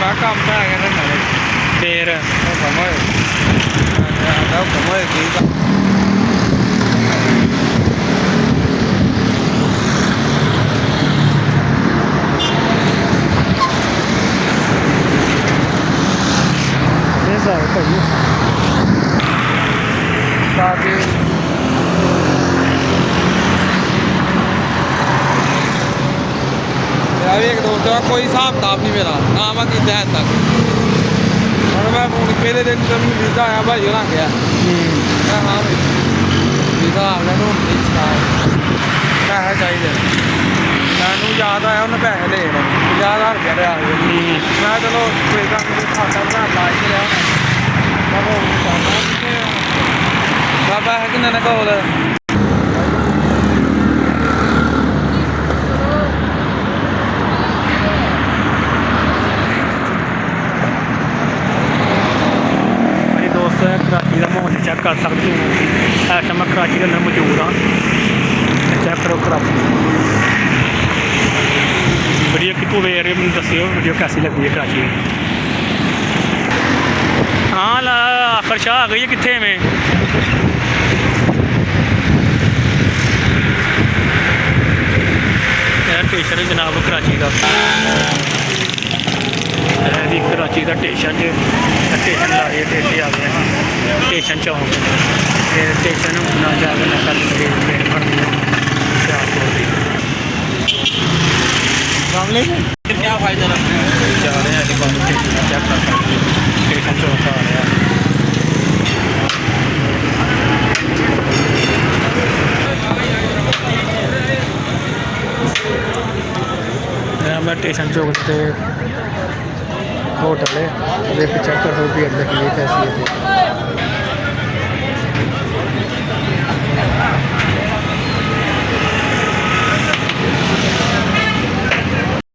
ਮੈਂ ਕੰਮ ਤਾਂ ਹੈਗਾ ਨਾ ਨਾਲੇ ਫੇਰ ਹੁਕਮ ਹੋਏ ਆਦਾ ਹੁਕਮ ਹੋਏ ਕੀ ਕੰਮ ਇਹ ਸਾਰੇ ਭਾਈ ਬਾਕੀ ਯਾਰ ਇੱਕ ਦੋਸਤ ਦਾ ਕੋਈ ਹਿਸਾਬ ਕਿਤਾਬ ਨਹੀਂ ਮੇਰਾ ਨਾ ਮੈਂ ਕੀਤਾ ਹੈ ਤੱਕ ਹੁਣ ਮੈਂ ਫੋਨ ਪਹਿਲੇ ਦਿਨ ਤੋਂ ਮੈਨੂੰ ਵੀਜ਼ਾ ਆਇਆ ਭਾਈ ਉਹਨਾਂ ਗਿਆ ਮੈਂ ਹਾਂ ਵੀਜ਼ਾ ਆ ਗਿਆ ਨੂੰ ਨਹੀਂ ਪੈਸੇ ਚਾਹੀਦੇ ਮੈਨੂੰ ਯਾਦ ਆਇਆ ਉਹਨੇ ਪੈਸੇ ਲੈ ਲਏ 50,000 ਰੁਪਇਆ ਲਿਆ ਮੈਂ ਚਲੋ ਕੋਈ ਗੱਲ ਨਹੀਂ ਖਾਤਾ ਬਣਾ ਲਾ ਕੇ ਲਿਆ ਮੈਂ ਬਾਬਾ ਹੈ ਕਿੰਨੇ ਨਾ ਕੋਲ कराची का माहौल चेक कर सकते हो इस टाइम मैं कराची के अंदर मौजूद हाँ चेक करो कराची वीडियो कितों वे रहे मैंने दसियो वीडियो कैसी लगी है कराची हाँ आखिर शाह आ गई है कितने में स्टेशन है जनाब कराची का कराची का स्टेशन स्टेशन ला रही है इतने आ गया स्टेशन चौंक स्टेशन ना जाकर ना कर ट्रेन बननी है क्या फायदा जा रहे हैं स्टेशन चेक कर सकते स्टेशन चौंक आ रहा है मैं स्टेशन चौक से होटल है देख चेक कर सकते अंदर की कैसी है